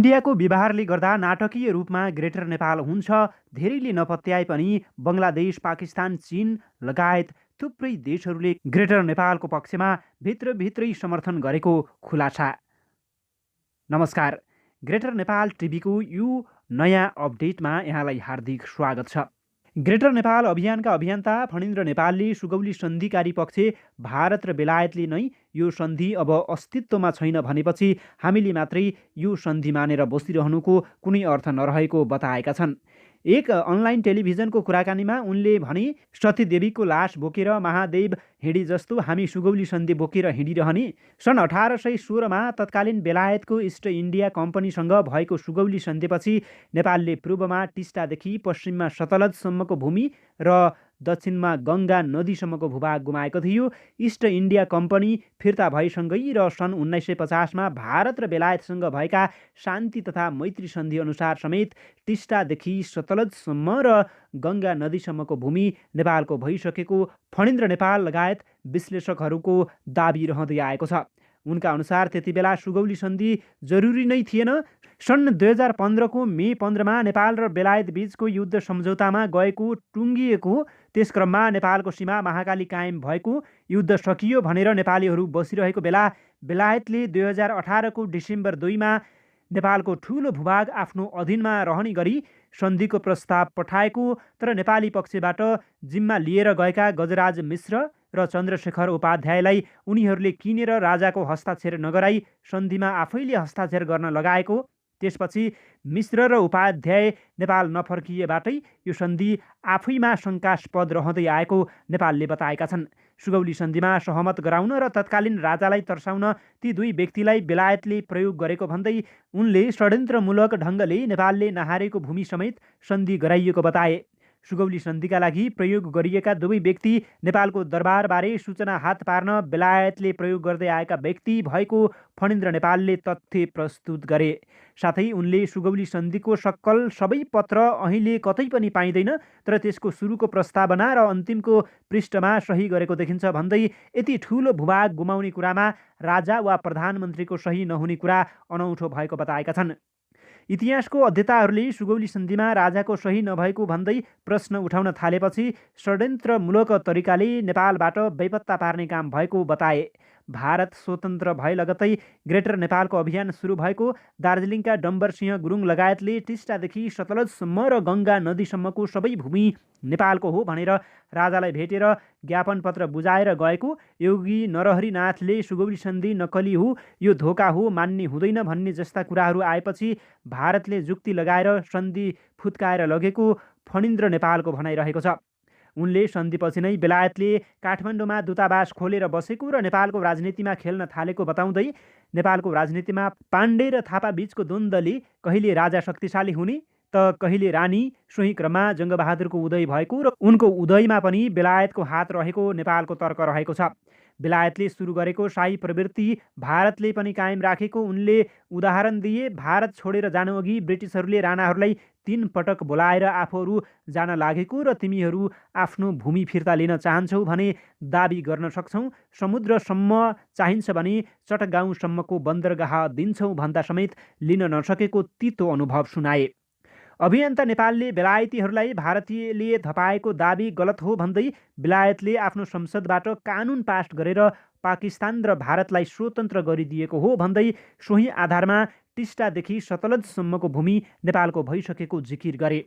इन्डियाको व्यवहारले गर्दा नाटकीय रूपमा ग्रेटर नेपाल हुन्छ। धेरैले नपत्याए पनि बङ्गलादेश, पाकिस्तान, चीन लगायत थुप्रै देशहरूले ग्रेटर नेपालको पक्षमा भित्रभित्रै समर्थन गरेको खुलासा। नमस्कार, ग्रेटर नेपाल टिभीको यो नयाँ अपडेटमा यहाँलाई हार्दिक स्वागत छ। ग्रेटर नेपाल अभियानका अभियन्ता फणिन्द्र नेपालले सुगौली सन्धिकारी पक्ष भारत र बेलायतले नै यो सन्धि अब अस्तित्वमा छैन भनेपछि हामीले मात्रै यो सन्धि मानेर बसिरहनुको कुनै अर्थ नरहेको बताएका छन्। एक अनलाइन टेलिभिजनको कुराकानीमा उनले भने, सतीदेवीको लास बोकेर महादेव हिँडे जस्तो हामी सुगौली सन्धि बोकेर हिँडिरहने। सन् 1816मा तत्कालीन बेलायतको इस्ट इन्डिया कम्पनीसँग भएको सुगौली सन्धिपछि नेपालले पूर्वमा टिस्टादेखि पश्चिममा सतलजसम्मको भूमि र दक्षिणमा गङ्गा नदीसम्मको भूभाग गुमाएको थियो। इस्ट इन्डिया कम्पनी फिर्ता भएसँगै र सन् 1950मा भारत र बेलायतसँग भएका शान्ति तथा मैत्री सन्धि अनुसार समेत टिस्टादेखि सतलजसम्म र गङ्गा नदीसम्मको भूमि नेपालको भइसकेको फणिन्द्र नेपाल लगायत विश्लेषकहरूको दाबी रहँदै आएको छ। उनका अनुसार त्यति बेला सुगौली सन्धि जरुरी नै थिएन। सन् 2015को मे 15मा नेपाल र बेलायत बीचको युद्ध सम्झौतामा गएको टुङ्गिएको, त्यसक्रममा नेपालको सीमा महाकाली कायम भएको, युद्ध सकियो भनेर नेपालीहरू बसिरहेको बेला बेलायतले 2018को डिसेम्बर 2मा नेपालको ठूलो भूभाग आफ्नो अधीनमा रहने गरी सन्धिको प्रस्ताव पठाएको। तर नेपाली पक्षबाट जिम्मा लिएर गएका गजराज मिश्र र चन्द्रशेखर उपाध्यायलाई उनीहरूले किनेर राजाको हस्ताक्षर नगराई सन्धिमा आफैले हस्ताक्षर गर्न लगाएको। त्यसपछि मिश्र र उपाध्याय नेपाल नफर्किएबाटै यो सन्धि आफैमा शङ्कास्पद रहँदै आएको नेपालले बताएका छन्। सुगौली सन्धिमा सहमत गराउन र तत्कालीन राजालाई तर्साउन ती दुई व्यक्तिलाई बेलायतले प्रयोग गरेको भन्दै उनले षड्यन्त्रमूलक ढङ्गले नेपालले नहारेको भूमि समेत सन्धि गराइएको बताए। सुगौली सन्धिका लागि प्रयोग गरिएका दुवै व्यक्ति नेपालको दरबारबारे सूचना हात पार्न बेलायतले प्रयोग गर्दै आएका व्यक्ति भएको फणिन्द्र नेपालले तथ्य प्रस्तुत गरे। साथै उनले सुगौली सन्धिको सक्कल सबै पत्र अहिले कतै पनि पाइँदैन, तर त्यसको सुरुको प्रस्तावना र अन्तिमको पृष्ठमा सही गरेको देखिन्छ भन्दै यति ठूलो भूभाग गुमाउने कुरामा राजा वा प्रधानमन्त्रीको सही नहुने कुरा अनौठो भएको बताएका छन्। इतिहासको अध्येताहरूले सुगौली सन्धिमा राजाको सही नभएको भन्दै प्रश्न उठाउन थालेपछि षड्यन्त्रमूलक तरिकाले नेपालबाट बेपत्ता पार्ने काम भएको बताए। भारत स्वतन्त्र भए लगतै ग्रेटर नेपालको अभियान सुरु भएको दार्जिलिङका डम्बरसिंह गुरुङ लगायतले टिस्टादेखि सतलजसम्म र गङ्गा नदीसम्मको सबै भूमि नेपालको हो भनेर राजालाई भेटेर ज्ञापन पत्र बुझाएर गएको। योगी नरहरिनाथले सुगौली सन्धि नक्कली हो, यो धोका हो, मान्ने हुँदैन भन्ने जस्ता कुराहरू आएपछि भारतले जुक्ति लगाएर सन्धि फुत्काएर लगेको फणिन्द्र नेपालको भनाइरहेको छ। उनले सन्धिपछि नै बेलायतले काठमाडौँमा दूतावास खोलेर बसेको र नेपालको राजनीतिमा खेल्न थालेको बताउँदै नेपालको राजनीतिमा पाण्डे र थापा बीचको द्वन्द्वले कहिले राजा शक्तिशाली हुने त कहिले रानी, सोही क्रममा जङ्गबहादुरको उदय भएको र उनको उदयमा पनि बेलायतको हात रहेको नेपालको तर्क रहेको छ। बेलायतले सुरु गरेको शाही प्रवृत्ति भारतले पनि कायम राखेको उनले उदाहरण दिए। भारत छोडेर जानुअघि ब्रिटिसहरूले राणाहरूलाई 3 पटक बोलाएर आफूहरू जान लागेको र तिमीहरू आफ्नो भूमि फिर्ता लिन चाहन्छौ भने दाबी गर्न सक्छौ, समुद्रसम्म चाहिन्छ भने चटगाउँसम्मको बन्दरगाह दिन्छौ भन्दा समेत लिन नसकेको तितो अनुभव सुनाए। अभियन्ता नेपालले बेलायतीहरूलाई भारतीयले धपाएको दाबी गलत हो भन्दै बेलायतले आफ्नो संसदबाट कानुन पास गरेर पाकिस्तान र भारतलाई स्वतन्त्र गरिदिएको हो भन्दै सोही आधारमा टिस्टादेखि सतलजसम्मको भूमि नेपालको भइसकेको जिकिर गरे।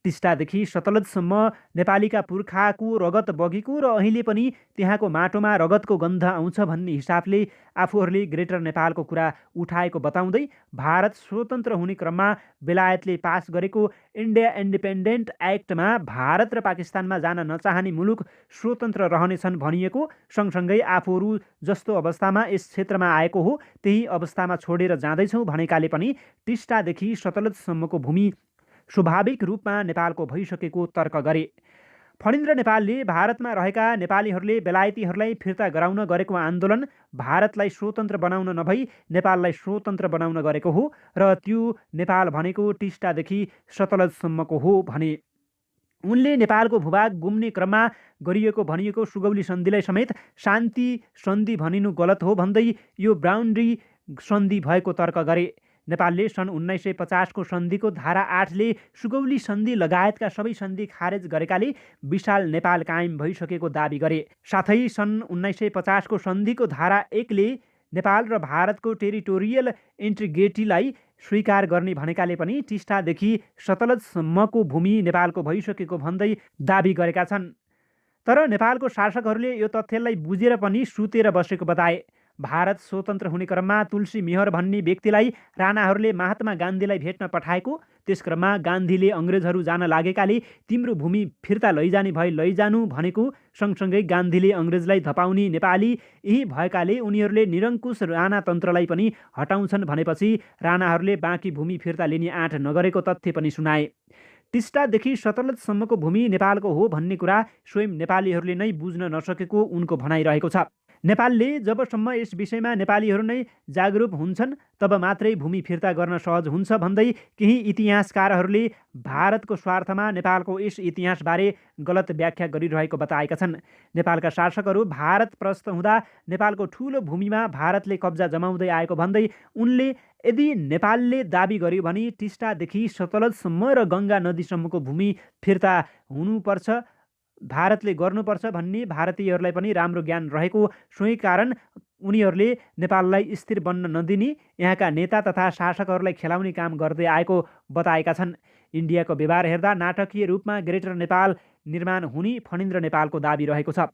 टिस्टादेखि सतलजसम्म नेपालीका पुर्खाको रगत बगेको र अहिले पनि त्यहाँको माटोमा रगतको गन्ध आउँछ भन्ने हिसाबले आफूहरूले ग्रेटर नेपालको कुरा उठाएको बताउँदै भारत स्वतन्त्र हुने क्रममा बेलायतले पास गरेको इन्डिया इन्डिपेन्डेन्ट एक्टमा भारत र पाकिस्तानमा जान नचाहने मुलुक स्वतन्त्र रहनेछन् भनिएको, सँगसँगै आफूहरू जस्तो अवस्थामा यस क्षेत्रमा आएको हो त्यही अवस्थामा छोडेर जाँदैछौँ भनेकाले पनि टिस्टादेखि सतलजसम्मको भूमि स्वाभाविक रूपमा नेपालको भइसकेको तर्क गरे। फणिन्द्र नेपालले भारतमा रहेका नेपालीहरूले बेलायतीहरूलाई फिर्ता गराउन गरेको आन्दोलन भारतलाई स्वतन्त्र बनाउन नभई नेपाललाई स्वतन्त्र बनाउन गरेको हो र त्यो नेपाल भनेको टिस्टादेखि सतलजसम्मको हो भने। उनले नेपालको भूभाग गुम्ने क्रममा गरिएको भनिएको सुगौली सन्धिलाई समेत शान्ति सन्धि भनिनु गलत हो भन्दै यो बाउन्ड्री सन्धि भएको तर्क गरे। नेपालले सन् 1950 को सन्धिको धारा 8ले सुगौली सन्धि लगायतका सबै सन्धि खारेज गरेकाले विशाल नेपाल कायम भइसकेको दाबी गरे। साथै सन् 1950 को सन्धिको धारा 1ले नेपाल र भारतको टेरिटोरियल इन्टिग्रिटीलाई स्वीकार गर्ने भनेकाले पनि टिस्टादेखि सतलजसम्मको भूमि नेपालको भइसकेको भन्दै दाबी गरेका छन्। तर नेपालको शासकहरूले यो तथ्यलाई बुझेर पनि सुतेर बसेको बताए। भारत स्वतन्त्र हुने क्रममा तुलसी मेहर भन्ने व्यक्तिलाई राणाहरूले महात्मा गान्धीलाई भेट्न पठाएको, त्यस क्रममा गान्धीले अङ्ग्रेजहरू जान लागेकाले तिम्रो भूमि फिर्ता लैजाने भए लैजानु भनेको, सँगसँगै गान्धीले अङ्ग्रेजलाई धपाउने नेपाली यही भएकाले उनीहरूले निरङ्कुश राणातन्त्रलाई पनि हटाउँछन् भनेपछि राणाहरूले बाँकी भूमि फिर्ता लिने आँट नगरेको तथ्य पनि सुनाए। टिस्टादेखि सतलजसम्मको भूमि नेपालको हो भन्ने कुरा स्वयं नेपालीहरूले नै बुझ्न नसकेको उनको भनाइरहेको छ। नेपालले जबसम्म यस विषयमा नेपालीहरू नै जागरुक हुन्छन् तब मात्रै भूमि फिर्ता गर्न सहज हुन्छ भन्दै केही इतिहासकारहरूले भारतको स्वार्थमा नेपालको यस इतिहासबारे गलत व्याख्या गरिरहेको बताएका छन्। नेपालका शासकहरू भारत प्रस्त हुँदा नेपालको ठूलो भूमिमा भारतले कब्जा जमाउँदै आएको भन्दै उनले यदि नेपालले दाबी गर्यो भने टिस्टादेखि सतलजसम्म र गङ्गा नदीसम्मको भूमि फिर्ता हुनुपर्छ, भारतले गर्नुपर्छ भन्ने भारतीयहरूलाई पनि राम्रो ज्ञान रहेको, सोही कारण उनीहरूले नेपाललाई स्थिर बन्न नदिने यहाँका नेता तथा शासकहरूलाई खेलाउने काम गर्दै आएको बताएका छन्। इन्डियाको व्यवहार हेर्दा नाटकीय रूपमा ग्रेटर नेपाल निर्माण हुने फणीन्द्र नेपालको दाबी रहेको छ।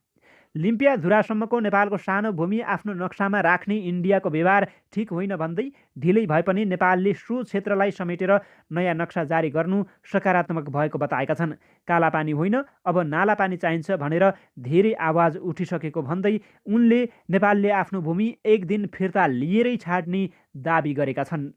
लिम्पियाधुरासम्मको नेपालको सानो भूमि आफ्नो नक्सामा राख्ने इन्डियाको व्यवहार ठिक होइन भन्दै ढिलै भए पनि नेपालले सो क्षेत्रलाई समेटेर नयाँ नक्सा जारी गर्नु सकारात्मक भएको बताएका छन्। कालापानी होइन, अब नालापानी चाहिन्छ भनेर धेरै आवाज उठिसकेको भन्दै उनले नेपालले आफ्नो भूमि एक दिन फिर्ता लिएरै छाड्ने दाबी गरेका छन्।